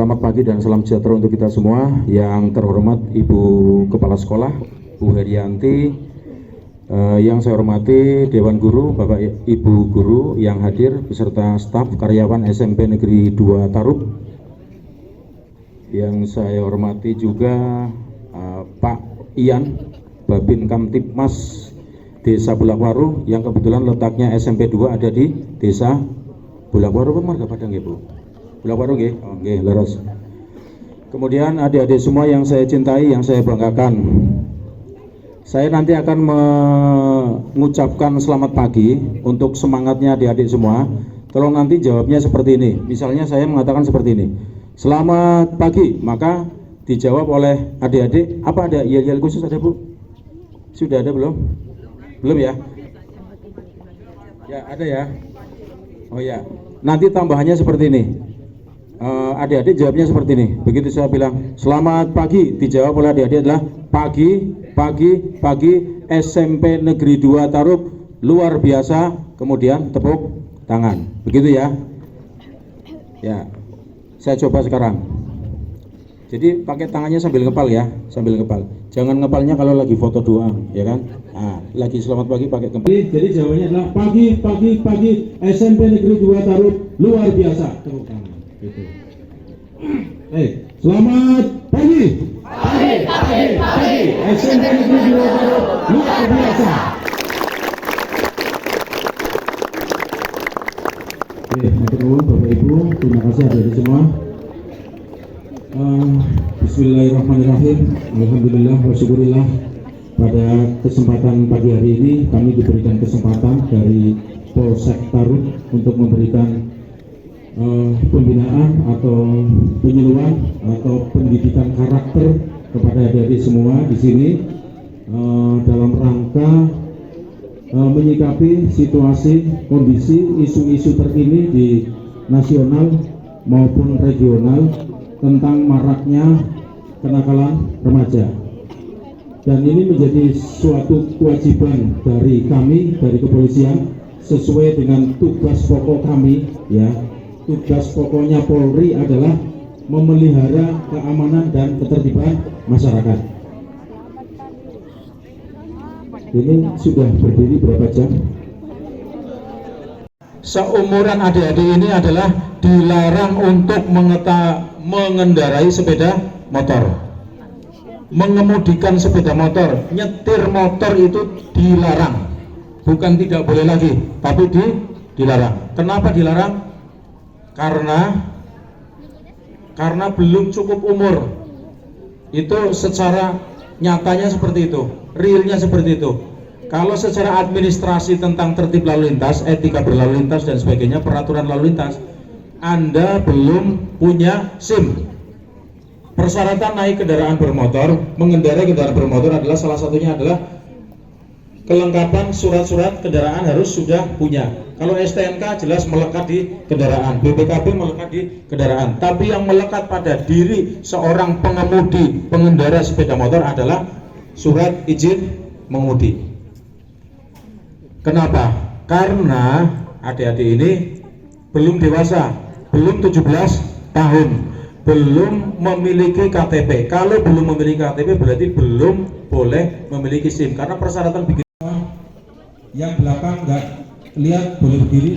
Selamat pagi dan salam sejahtera untuk kita semua. Yang terhormat Ibu Kepala Sekolah, Bu Herianti, yang saya hormati Dewan Guru, Bapak Ibu Guru yang hadir, beserta staf karyawan SMP Negeri 2 Tarub. Yang saya hormati juga Pak Ian, Babin Kamtipmas Desa Bulakwaru, yang kebetulan letaknya SMP 2 ada di Desa Bulakwaru, Marga Padang ya Bu? Bulakwaru nggih? Oh nggih, leres. Kemudian adik-adik semua yang saya cintai, yang saya banggakan, saya nanti akan mengucapkan selamat pagi untuk semangatnya adik-adik semua. Tolong nanti jawabnya seperti ini. Misalnya saya mengatakan seperti ini, selamat pagi, maka dijawab oleh adik-adik. Apa ada yel-yel khusus ada Bu? Sudah ada belum? Belum ya? Ya ada ya? Oh ya, nanti tambahannya seperti ini. Adik-adik jawabnya seperti ini. Begitu saya bilang selamat pagi, dijawab oleh adik-adik adalah pagi, pagi, pagi, SMP Negeri 2 Tarub, luar biasa, kemudian tepuk tangan. Begitu ya? Ya, saya coba sekarang. Jadi pakai tangannya sambil ngepal ya, sambil ngepal. Jangan ngepalnya kalau lagi foto doang, ya kan? Nah, lagi selamat pagi pakai ngepal. Jadi jawabannya adalah pagi, pagi, pagi, SMP Negeri 2 Tarub, luar biasa. Tepuk tangan. Gitu. Selamat pagi. Pagi, pagi, pagi. SMP Negeri 2 Tarub, luar biasa. Matur nuwun Bapak Ibu, terima kasih adik-adik semua. Bismillahirrahmanirrahim. Alhamdulillah wa syukurillah. Pada kesempatan pagi hari ini kami diberikan kesempatan dari Polsek Tarub untuk memberikan pembinaan atau penyuluhan atau pendidikan karakter kepada adik-adik semua di sini dalam rangka menyikapi situasi, kondisi, isu-isu terkini di nasional maupun regional tentang maraknya kenakalan remaja. Dan ini menjadi suatu kewajiban dari kami, dari kepolisian, sesuai dengan tugas pokok kami, ya. Tugas pokoknya Polri adalah memelihara keamanan dan ketertiban masyarakat. Ini sudah berdiri berapa jam? Seumuran adik-adik ini adalah dilarang untuk mengendarai sepeda motor, mengemudikan sepeda motor, nyetir motor itu dilarang. Bukan tidak boleh lagi, tapi dilarang. Kenapa dilarang? Karena belum cukup umur. Itu secara nyatanya seperti itu, realnya seperti itu. Kalau secara administrasi tentang tertib lalu lintas, etika berlalu lintas dan sebagainya, peraturan lalu lintas, Anda belum punya SIM. Persyaratan naik kendaraan bermotor, mengendarai kendaraan bermotor adalah salah satunya adalah kelengkapan surat-surat kendaraan harus sudah punya. Kalau STNK jelas melekat di kendaraan, BPKB melekat di kendaraan. Tapi yang melekat pada diri seorang pengemudi, pengendara sepeda motor adalah surat izin mengemudi. Kenapa? Karena adik-adik ini belum dewasa, belum 17 tahun, belum memiliki KTP. Kalau belum memiliki KTP berarti belum boleh memiliki SIM. Karena persyaratan bikin yang belakang nggak lihat, boleh berdiri.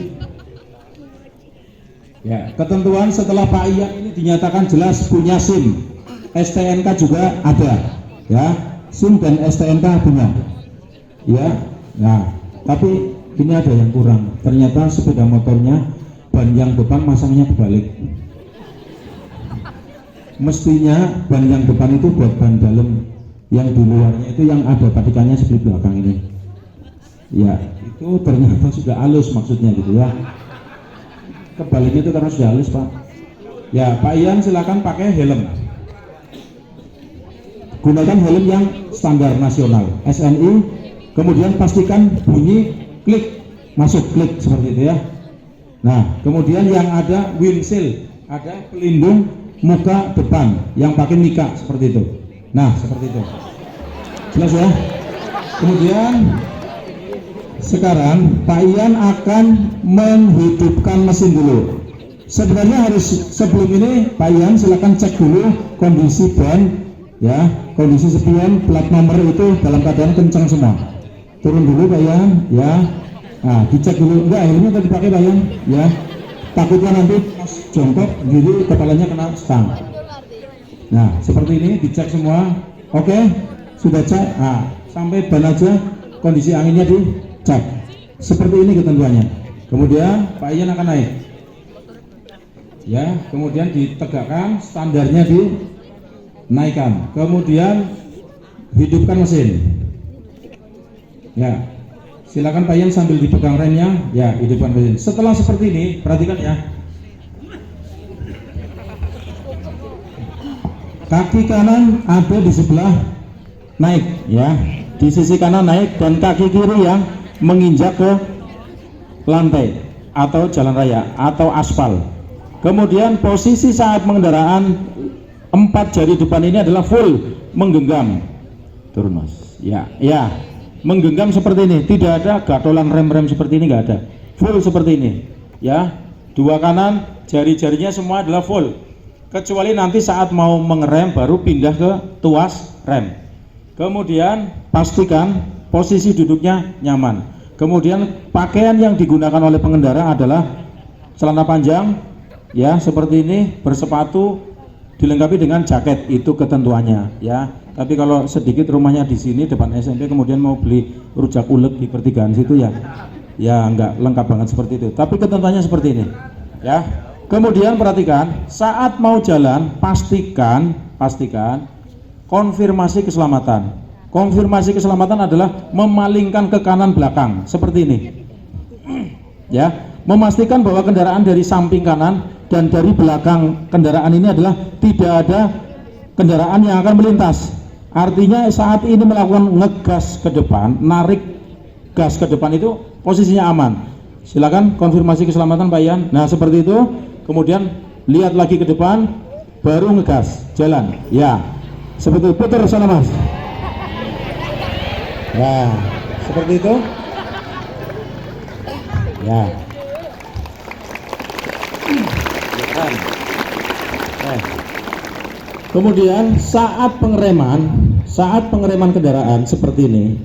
Ya, ketentuan setelah Pak Ian ini dinyatakan jelas punya SIM, STNK juga ada, ya, SIM dan STNK punya, ya. Nah, tapi ini ada yang kurang. Ternyata sepeda motornya ban yang depan masangnya kebalik. Mestinya ban yang depan itu buat ban dalam, yang di luarnya itu yang ada patikannya seperti belakang ini. Ya, itu ternyata sudah halus maksudnya gitu ya. Kebaliknya itu karena sudah halus Pak. Ya, Pak Ian silakan pakai helm. Gunakan helm yang standar nasional SNI. Kemudian pastikan bunyi klik, masuk klik seperti itu ya. Nah, kemudian yang ada windshield, ada pelindung muka depan yang pakai mika seperti itu. Nah, seperti itu. Jelas ya. Kemudian sekarang Pak Ian akan menghidupkan mesin dulu. Sebenarnya harus sebelum ini Pak Ian silakan cek dulu kondisi ban, ya, kondisi spion, plat nomor itu dalam keadaan kencang semua. Turun dulu Pak Ian, ya. Nah, dicek dulu. Enggak, helmnya tadi pakai Pak Ian, ya. Takutnya nanti pas jongkok gini kepalanya kena stang. Nah, seperti ini dicek semua. Oke, sudah cek. Nah, sampai ban aja kondisi anginnya dicek. Seperti ini ketentuannya. Kemudian Pak Ian akan naik. Ya, kemudian ditegakkan, standarnya dinaikkan, kemudian hidupkan mesin. Ya, silakan Pak Ian sambil dipegang remnya, ya, hidupkan mesin. Setelah seperti ini, perhatikan ya, kaki kanan ada di sebelah naik, ya, di sisi kanan naik, dan kaki kiri yang menginjak ke lantai atau jalan raya atau aspal. Kemudian posisi saat pengendaraan 4 jari depan ini adalah full menggenggam. Turun Mas. Ya, ya. Menggenggam seperti ini, tidak ada gatolan rem-rem seperti ini, nggak ada. Full seperti ini. Ya. Dua kanan, jari-jarinya semua adalah full. Kecuali nanti saat mau mengerem baru pindah ke tuas rem. Kemudian pastikan posisi duduknya nyaman. Kemudian pakaian yang digunakan oleh pengendara adalah celana panjang, ya, seperti ini, bersepatu, dilengkapi dengan jaket, itu ketentuannya, ya. Tapi kalau sedikit rumahnya di sini depan SMP kemudian mau beli rujak ulek di pertigaan situ, ya nggak lengkap banget seperti itu. Tapi ketentuannya seperti ini, ya. Kemudian perhatikan saat mau jalan, pastikan konfirmasi keselamatan. Konfirmasi keselamatan adalah memalingkan ke kanan belakang seperti ini, ya. Memastikan bahwa kendaraan dari samping kanan dan dari belakang kendaraan ini adalah tidak ada kendaraan yang akan melintas. Artinya saat ini melakukan ngegas ke depan, narik gas ke depan, itu posisinya aman. Silakan konfirmasi keselamatan Pak Ian. Nah, seperti itu. Kemudian lihat lagi ke depan, baru ngegas, jalan. Ya, seperti itu. Putar sana Mas. Ya, seperti itu. Ya. Kemudian saat pengereman kendaraan seperti ini,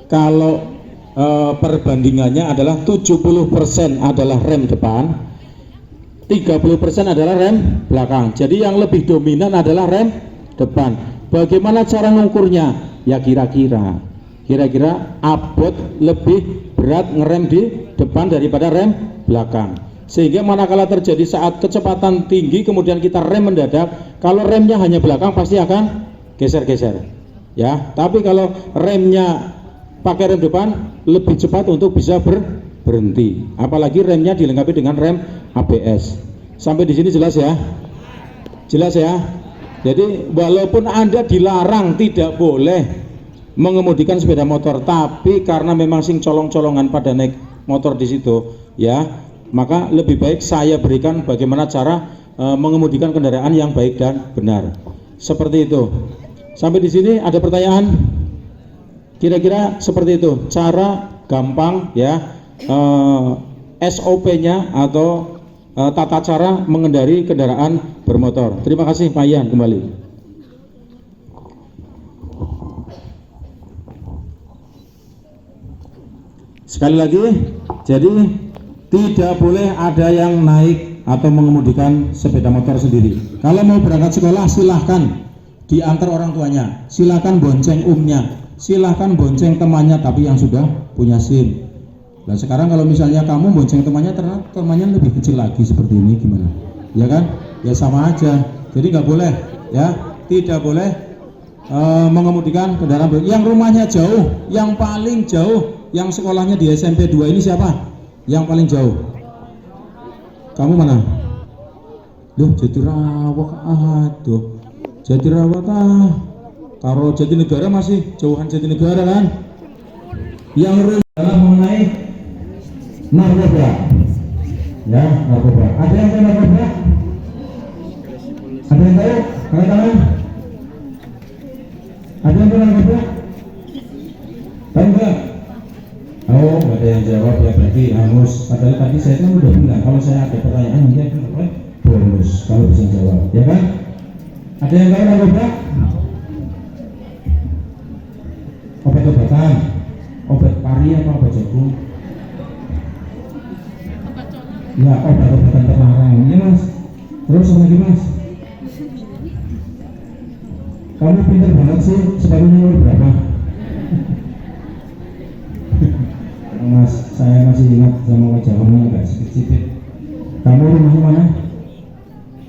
kalau perbandingannya adalah 70% adalah rem depan, 30% adalah rem belakang. Jadi yang lebih dominan adalah rem depan. Bagaimana cara mengukurnya? Ya kira-kira abot lebih berat ngerem di depan daripada rem belakang. Sehingga manakala terjadi saat kecepatan tinggi kemudian kita rem mendadak, kalau remnya hanya belakang pasti akan geser-geser, ya. Tapi kalau remnya pakai rem depan lebih cepat untuk bisa berhenti. Apalagi remnya dilengkapi dengan rem ABS. Sampai di sini jelas ya? Jelas ya? Jadi walaupun Anda dilarang tidak boleh mengemudikan sepeda motor, tapi karena memang sing colong-colongan pada naik motor di situ, ya, maka lebih baik saya berikan bagaimana cara mengemudikan kendaraan yang baik dan benar. Seperti itu. Sampai di sini ada pertanyaan? Kira-kira seperti itu. Cara gampang, ya, SOP-nya atau tata cara mengendari kendaraan bermotor. Terima kasih Pak Ian kembali. Sekali lagi, jadi tidak boleh ada yang naik atau mengemudikan sepeda motor sendiri. Kalau mau berangkat sekolah silahkan diantar orang tuanya, silahkan bonceng umnya, silahkan bonceng temannya tapi yang sudah punya SIM. Nah sekarang kalau misalnya kamu bonceng temannya, ternyata temannya lebih kecil lagi seperti ini, gimana? Ya kan? Ya sama aja. Jadi nggak boleh, ya, tidak boleh mengemudikan kendaraan yang rumahnya jauh, yang paling jauh, yang sekolahnya di SMP 2 ini siapa? Yang paling jauh? Kamu mana? Loh, Jatirawak, aduh, Jatirawak Karo Jatinegara masih jauhan Jatinegara kan? Yang adalah mengenai narkoba, ya, narkoba. Ada yang tahu narkoba? Ada yang tahu? Angkat tangan. Ada yang tahu narkoba? Tahu nggak? Oh, nggak ada yang jawab ya berarti hangus. Padahal tadi saya kan udah bilang kalau saya ada pertanyaan nanti akan apa? Bonus kalau bisa jawab, ya kan? Ada yang lain apa Pak? Obat-obatan, obat pari apa obat jagung? Ya obat-obatan terlarang, ya Mas. Terus apa lagi Mas? Kamu pintar banget sih, sepatunya nomor berapa? Mas, saya masih ingat sama wajahmu agak sedikit-sedikit. Kamu rumahnya mana?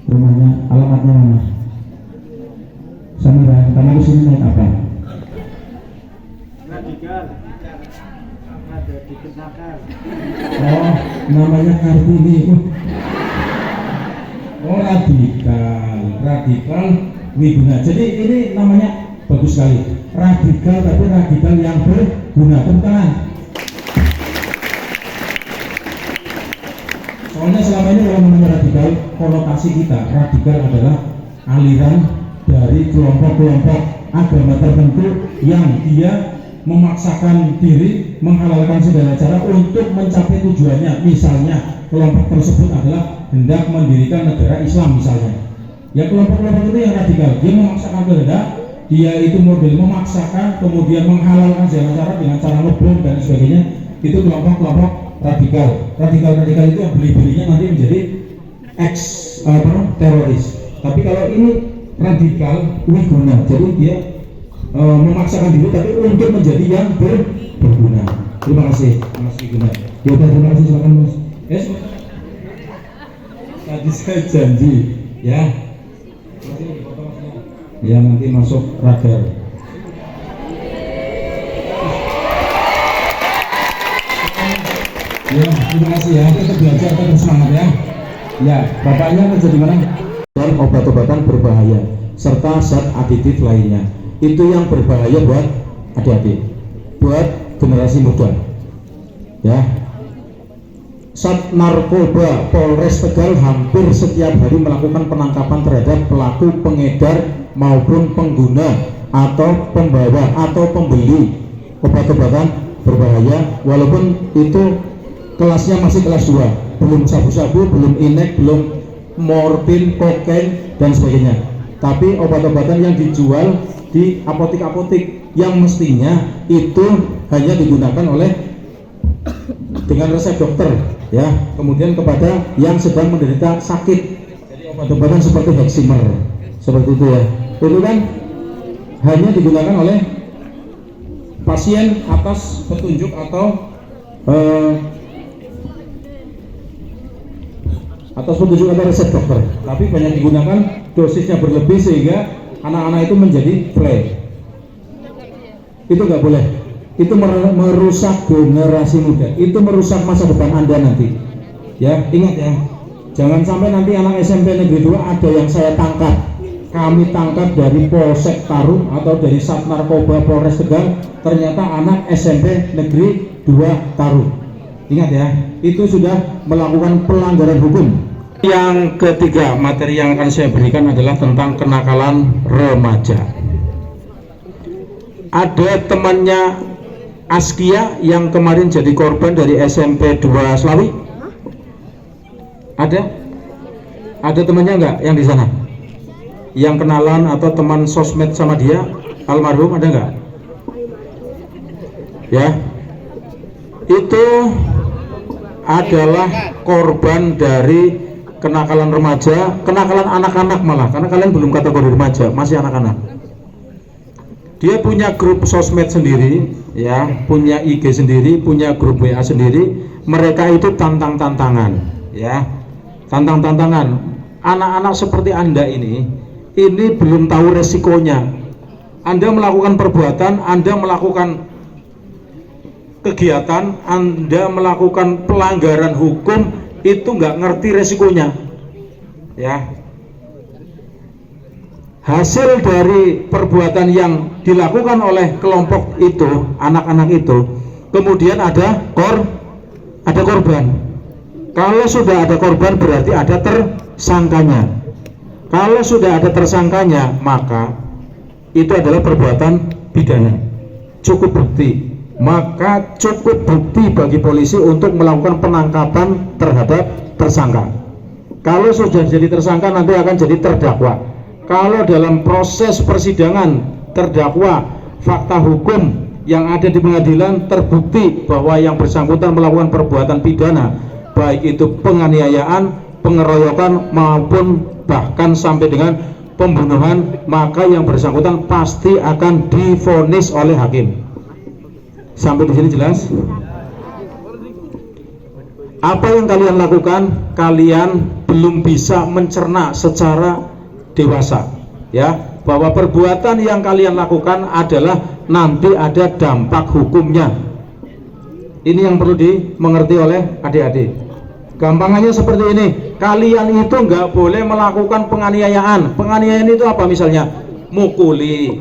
Rumahnya, alamatnya mana? Samira, kamu kesini naik apa? Radikal. Ada dikenakan. Oh, namanya Kartini. Oh, radikal Wiguna. Jadi ini namanya bagus sekali. Radikal, tapi radikal yang berguna. Tepuk tangan. Soalnya selama ini kalau namanya radikal, konotasi kita radikal adalah aliran dari kelompok-kelompok agama tertentu yang dia memaksakan diri menghalalkan segala cara untuk mencapai tujuannya. Misalnya kelompok tersebut adalah hendak mendirikan negara Islam misalnya. Ya kelompok-kelompok itu yang radikal, dia memaksakan kehendak, dia itu model memaksakan kemudian menghalalkan segala cara dengan cara ngebom dan sebagainya. Itu kelompok-kelompok radikal. Radikal itu yang beli-belinya nanti menjadi teroris. Tapi kalau ini radikal wiguna, jadi dia memaksakan diri tapi untuk menjadi yang berguna. Terima kasih Mas Wiguna. Ya udah, terima kasih, silakan Mas. Yes. Tadi saya janji ya. Ya nanti masuk radar. Ya, terima kasih ya. Kita belajar, kita bersemangat ya. Ya, bapaknya kerja di mana? Dan obat-obatan berbahaya serta zat aditif lainnya. Itu yang berbahaya buat adik-adik, buat generasi muda. Ya. Sat Narkoba Polres Tegal hampir setiap hari melakukan penangkapan terhadap pelaku pengedar maupun pengguna atau pembawa atau pembeli obat-obatan berbahaya, walaupun itu kelasnya masih kelas 2, belum sabu-sabu, belum inek, belum morfin, kokain dan sebagainya. Tapi obat-obatan yang dijual di apotik-apotik yang mestinya itu hanya digunakan oleh dengan resep dokter ya, kemudian kepada yang sedang menderita sakit. Jadi obat-obatan seperti Heximer seperti itu ya, itu kan hanya digunakan oleh pasien atas petunjuk atau resep dokter, tapi banyak digunakan, dosisnya berlebih sehingga anak-anak itu menjadi play. Itu nggak boleh. Itu merusak generasi muda, itu merusak masa depan Anda nanti. Ya, ingat ya. Jangan sampai nanti anak SMP Negeri 2 ada yang saya tangkap. Kami tangkap dari Polsek Tarum atau dari Sat Narkoba Polres Tegal, ternyata anak SMP Negeri 2 Tarum. Ingat ya, itu sudah melakukan pelanggaran hukum. Yang ketiga, materi yang akan saya berikan adalah tentang kenakalan remaja. Ada temannya Askia yang kemarin jadi korban dari SMP 2 Slawi. Ada temannya enggak yang di sana? Yang kenalan atau teman sosmed sama dia, almarhum, ada enggak? Ya. Itu adalah korban dari kenakalan remaja, kenakalan anak-anak malah, karena kalian belum kategori remaja, masih anak-anak. Dia punya grup sosmed sendiri, ya, punya IG sendiri, punya grup WA sendiri. Mereka itu tantang-tantangan, ya, tantang-tantangan. Anak-anak seperti Anda ini belum tahu resikonya. Anda melakukan perbuatan, Anda melakukan kegiatan, Anda melakukan pelanggaran hukum, itu nggak ngerti resikonya, ya. Hasil dari perbuatan yang dilakukan oleh kelompok itu, anak-anak itu, kemudian ada korban. Kalau sudah ada korban berarti ada tersangkanya. Kalau sudah ada tersangkanya, maka itu adalah perbuatan pidana. Cukup bukti maka cukup bukti bagi polisi untuk melakukan penangkapan terhadap tersangka. Kalau sudah jadi tersangka nanti akan jadi terdakwa. Kalau dalam proses persidangan terdakwa, fakta hukum yang ada di pengadilan terbukti bahwa yang bersangkutan melakukan perbuatan pidana, baik itu penganiayaan, pengeroyokan maupun bahkan sampai dengan pembunuhan, maka yang bersangkutan pasti akan divonis oleh hakim. Sampai di sini jelas? Apa yang kalian lakukan, kalian belum bisa mencerna secara dewasa, ya, bahwa perbuatan yang kalian lakukan adalah nanti ada dampak hukumnya. Ini yang perlu dimengerti oleh adik-adik. Gampangannya seperti ini, kalian itu nggak boleh melakukan penganiayaan. Penganiayaan itu apa? Misalnya mukuli,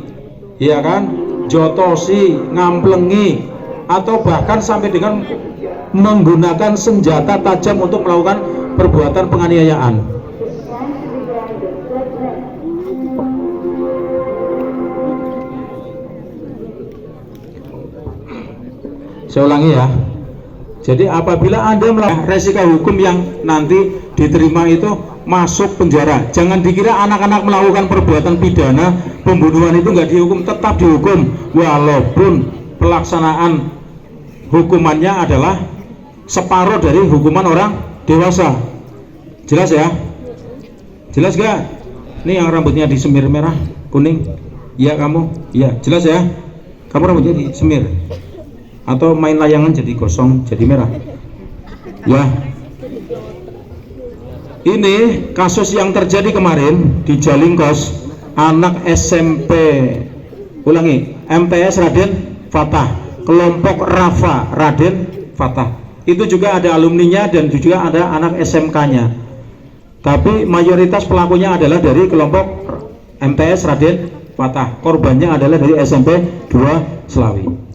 ya kan, jotosi, ngamplengi, atau bahkan sampai dengan menggunakan senjata tajam untuk melakukan perbuatan penganiayaan. Saya ulangi ya. Jadi apabila Anda melakukan resiko hukum yang nanti diterima itu masuk penjara. Jangan dikira anak-anak melakukan perbuatan pidana, pembunuhan itu nggak dihukum, tetap dihukum walaupun pelaksanaan hukumannya adalah separuh dari hukuman orang dewasa. Jelas ya? Jelas gak? Ini yang rambutnya disemir merah, kuning. Iya kamu? Iya, jelas ya? Kamu rambutnya disemir atau main layangan jadi gosong, jadi merah. Ya. Ini kasus yang terjadi kemarin di Jalingkos, anak SMP, ulangi, MTS Raden Fatah, kelompok Rafa Raden Fatah. Itu juga ada alumninya dan juga ada anak SMK-nya. Tapi mayoritas pelakunya adalah dari kelompok MTS Raden Fatah. Korbannya adalah dari SMP 2 Selawi.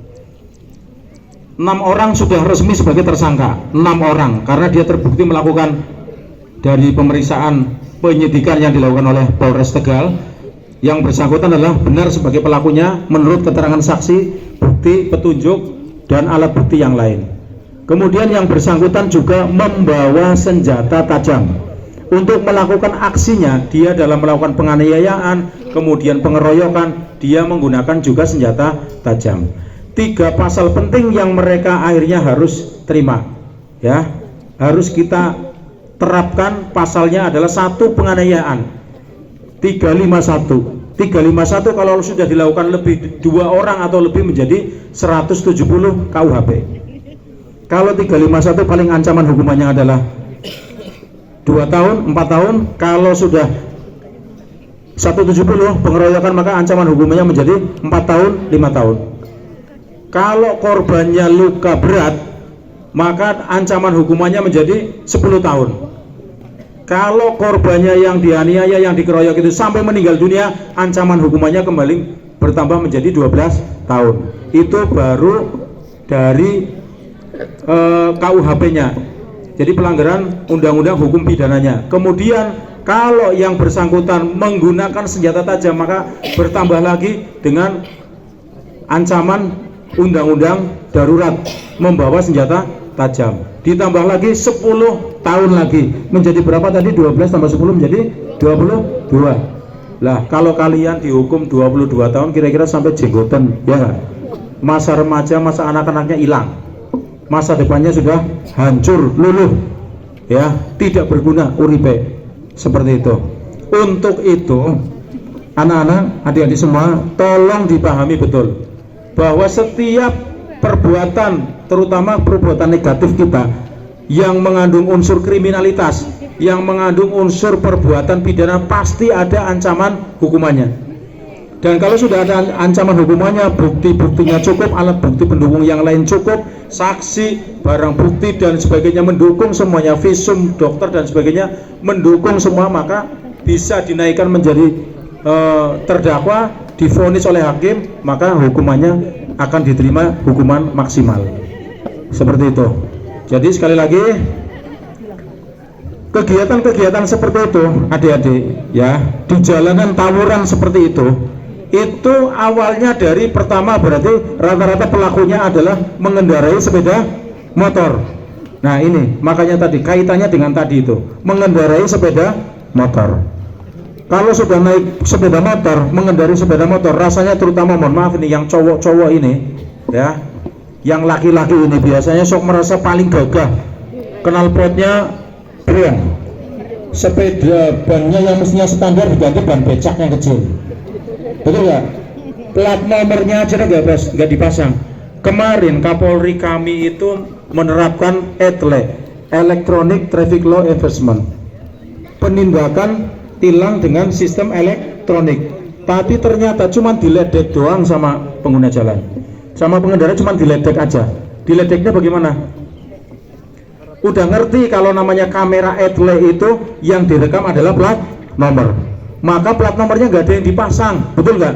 6 orang sudah resmi sebagai tersangka. 6 orang karena dia terbukti melakukan dari pemeriksaan penyidikan yang dilakukan oleh Polres Tegal, yang bersangkutan adalah benar sebagai pelakunya menurut keterangan saksi, bukti, petunjuk, dan alat bukti yang lain. Kemudian yang bersangkutan juga membawa senjata tajam. Untuk melakukan aksinya, dia dalam melakukan penganiayaan, kemudian pengeroyokan, dia menggunakan juga senjata tajam. 3 pasal penting yang mereka akhirnya harus terima, ya, harus kita terapkan. Pasalnya adalah 1 penganiayaan, 351 kalau sudah dilakukan lebih 2 orang atau lebih menjadi 170 KUHP. Kalau 351 paling ancaman hukumannya adalah 2 tahun, 4 tahun. Kalau sudah 170 pengeroyokan maka ancaman hukumannya menjadi 4 tahun, 5 tahun. Kalau korbannya luka berat maka ancaman hukumannya menjadi 10 tahun. Kalau korbannya yang dianiaya, yang dikeroyok itu sampai meninggal dunia, ancaman hukumannya kembali bertambah menjadi 12 tahun. Itu baru dari KUHP-nya. Jadi pelanggaran undang-undang hukum pidananya. Kemudian kalau yang bersangkutan menggunakan senjata tajam maka bertambah lagi dengan ancaman undang-undang darurat membawa senjata tajam, ditambah lagi 10 tahun lagi, menjadi berapa tadi? 12 tambah 10 menjadi 22. Lah kalau kalian dihukum 22 tahun kira-kira sampai jenggotan, ya, masa remaja, masa anak-anaknya hilang, masa depannya sudah hancur luluh, ya, tidak berguna uripe, seperti itu. Untuk itu anak-anak, adik-adik semua, tolong dipahami betul bahwa setiap perbuatan, terutama perbuatan negatif kita yang mengandung unsur kriminalitas, yang mengandung unsur perbuatan pidana, pasti ada ancaman hukumannya. Dan kalau sudah ada ancaman hukumannya, bukti-buktinya cukup, alat bukti pendukung yang lain cukup, saksi, barang bukti dan sebagainya mendukung semuanya, visum, dokter dan sebagainya mendukung semua, maka bisa dinaikkan menjadi terdakwa, divonis oleh hakim, maka hukumannya akan diterima hukuman maksimal. Seperti itu. Jadi sekali lagi, kegiatan-kegiatan seperti itu adik-adik, ya, di jalanan tawuran seperti itu itu awalnya dari pertama berarti rata-rata pelakunya adalah mengendarai sepeda motor. Nah ini makanya tadi kaitannya dengan tadi itu mengendarai sepeda motor. Kalau sudah naik sepeda motor, mengendarai sepeda motor, rasanya terutama mohon maaf ini yang cowok-cowok ini ya, yang laki-laki ini biasanya sok merasa paling gagah, knalpotnya brand, sepeda bannya yang mestinya standar diganti ban becak yang kecil, betul nggak? Plat nomornya aja nggak dipasang. Kemarin Kapolri kami itu menerapkan ETLE, Electronic Traffic Law Enforcement, penindakan tilang dengan sistem elektronik, tapi ternyata cuma diledek doang sama pengguna jalan, sama pengendara cuma diledek aja. Diledeknya bagaimana? Udah ngerti kalau namanya kamera ETLE itu yang direkam adalah plat nomor, maka plat nomornya nggak ada yang dipasang, betul nggak?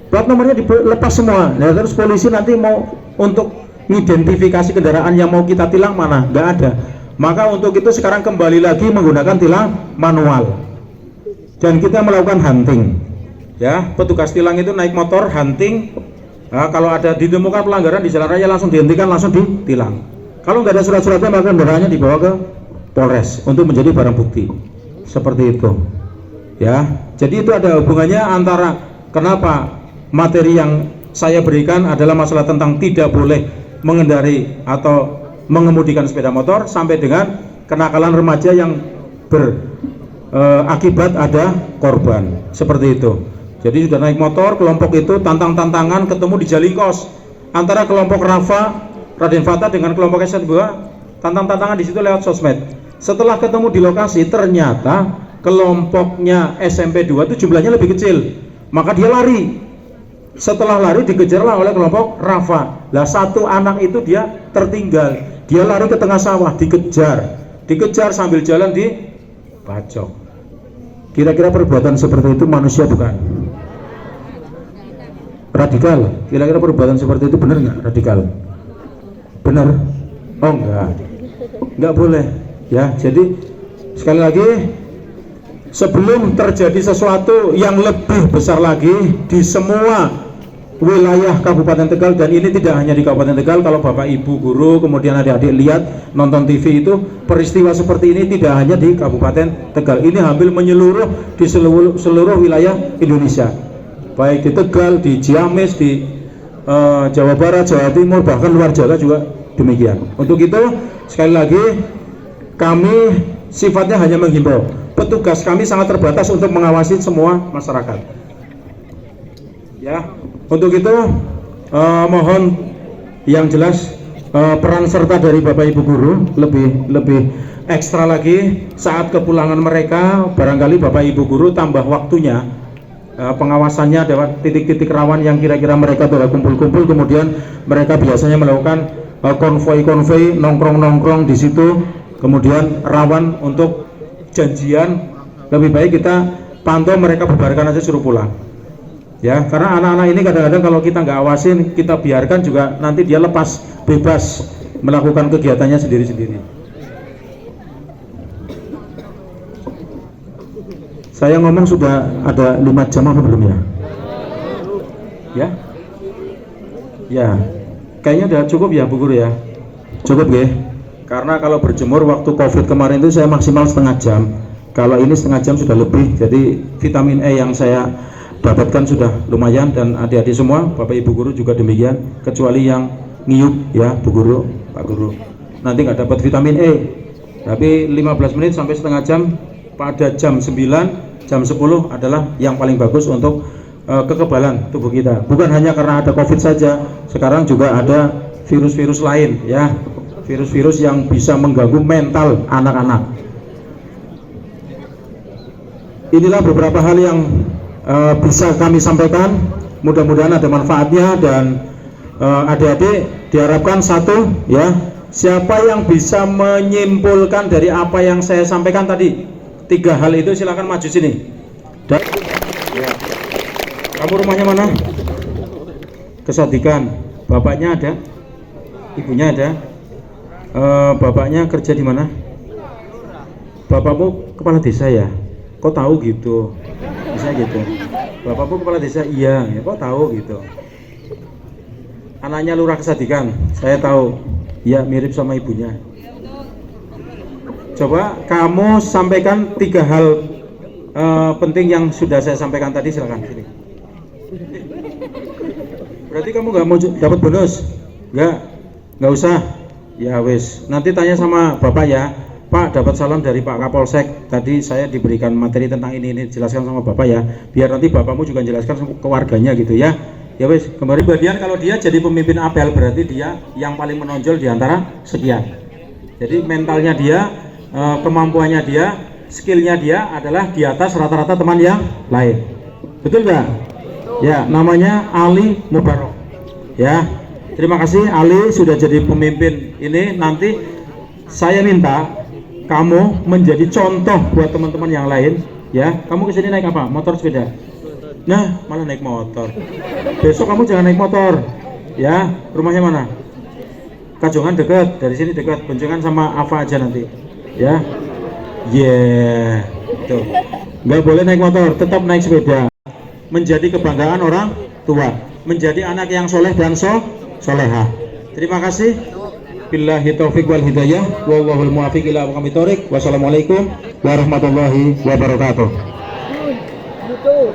Plat nomornya dilepas semua. Nah, terus polisi nanti mau untuk mengidentifikasi kendaraan yang mau kita tilang mana? Nggak ada. Maka untuk itu sekarang kembali lagi menggunakan tilang manual. Dan kita melakukan hunting, ya, petugas tilang itu naik motor hunting. Nah, kalau ada ditemukan pelanggaran di jalan raya langsung dihentikan, langsung ditilang. Kalau nggak ada surat-suratnya maka kendaraannya dibawa ke Polres untuk menjadi barang bukti. Seperti itu, ya. Jadi itu ada hubungannya antara kenapa materi yang saya berikan adalah masalah tentang tidak boleh mengendarai atau mengemudikan sepeda motor sampai dengan kenakalan remaja yang akibat ada korban, seperti itu. Jadi sudah naik motor, kelompok itu tantang-tantangan ketemu di Jalingkos antara kelompok Raden Fata dengan kelompok SN2, tantang-tantangan di situ lewat sosmed. Setelah ketemu di lokasi, ternyata kelompoknya SMP 2 itu jumlahnya lebih kecil, maka dia lari. Setelah lari dikejarlah oleh kelompok Rafa. Lah satu anak itu dia tertinggal, dia lari ke tengah sawah, dikejar sambil jalan di pacok. Kira-kira perbuatan seperti itu manusia bukan? Radikal. Kira-kira perbuatan seperti itu benar nggak? Radikal. Benar? Oh nggak boleh. Ya, jadi sekali lagi sebelum terjadi sesuatu yang lebih besar lagi di semua wilayah Kabupaten Tegal, dan ini tidak hanya di Kabupaten Tegal. Kalau Bapak Ibu guru kemudian adik-adik lihat nonton TV itu, peristiwa seperti ini tidak hanya di Kabupaten Tegal, ini hampir menyeluruh di seluruh wilayah Indonesia, baik di Tegal, di Ciamis, di Jawa Barat, Jawa Timur, bahkan luar Jawa juga demikian. Untuk itu sekali lagi kami sifatnya hanya menghimbau, petugas kami sangat terbatas untuk mengawasi semua masyarakat, ya. Untuk itu mohon yang jelas peran serta dari Bapak Ibu guru lebih ekstra lagi saat kepulangan mereka. Barangkali Bapak Ibu guru tambah waktunya, pengawasannya lewat titik-titik rawan yang kira-kira mereka sudah kumpul-kumpul, kemudian mereka biasanya melakukan konvoi nongkrong di situ, kemudian rawan untuk janjian. Lebih baik kita pantau mereka, bubarkan aja, suruh pulang. Ya, karena anak-anak ini kadang-kadang kalau kita nggak awasin, kita biarkan juga nanti dia lepas bebas melakukan kegiatannya sendiri-sendiri. Saya ngomong sudah ada 5 jam apa belum ya? Ya? Ya, kayaknya udah cukup ya Bu Guru ya? Cukup ya? Karena kalau berjemur waktu COVID kemarin itu saya maksimal setengah jam. Kalau ini setengah jam sudah lebih, jadi vitamin E yang saya dapatkan sudah lumayan. Dan adik-adik semua, Bapak Ibu guru juga demikian, kecuali yang ngiup ya Bu Guru, Pak Guru, nanti nggak dapat vitamin E. Tapi 15 menit sampai setengah jam pada jam 9, jam 10 adalah yang paling bagus untuk kekebalan tubuh kita. Bukan hanya karena ada COVID saja, sekarang juga ada virus-virus lain ya, virus-virus yang bisa mengganggu mental anak-anak. Inilah beberapa hal yang bisa kami sampaikan, mudah-mudahan ada manfaatnya. Dan adik-adik diharapkan satu ya, siapa yang bisa menyimpulkan dari apa yang saya sampaikan tadi, 3 hal itu silakan maju sini. Dan ya, kamu rumahnya mana? Kesadikan. Bapaknya ada? Ibunya ada? Bapaknya kerja di mana? Bapakmu kepala desa ya? Kok tahu gitu? Bisa gitu. Bapakmu kepala desa? Iya. Ya kok tahu gitu. Anaknya lurah Kesadikan? Saya tahu. Ya mirip sama ibunya. Coba kamu sampaikan 3 hal penting yang sudah saya sampaikan tadi, silakan. Sini. Berarti kamu nggak mau dapat bonus? Nggak usah. Ya wes. Nanti tanya sama bapak ya. Pak, dapat salam dari Pak Kapolsek. Tadi saya diberikan materi tentang ini jelaskan sama bapak ya. Biar nanti bapakmu juga jelaskan ke warganya gitu ya. Ya wes. Kembali bagian kalau dia jadi pemimpin apel berarti dia yang paling menonjol di antara sekian. Jadi mentalnya dia, kemampuannya dia, skillnya dia adalah di atas rata-rata teman yang lain. Betul nggak? Ya, namanya Ali Mubarok. Ya, terima kasih Ali sudah jadi pemimpin ini. Nanti saya minta kamu menjadi contoh buat teman-teman yang lain. Ya, kamu kesini naik apa? Motor, sepeda? Nah, malah naik motor. Besok kamu jangan naik motor. Ya, rumahnya mana? Kajongan dekat, dari sini dekat. Boncengan sama Ava aja nanti. Ya, tuh. Nggak boleh naik motor, tetap naik sepeda. Menjadi kebanggaan orang tua, menjadi anak yang soleh dan solehah. Terima kasih. Billahi taufiq wal hidayah, wallahul muwaffiq ila aqwamit thoriq. Wassalamualaikum warahmatullahi wabarakatuh. Betul.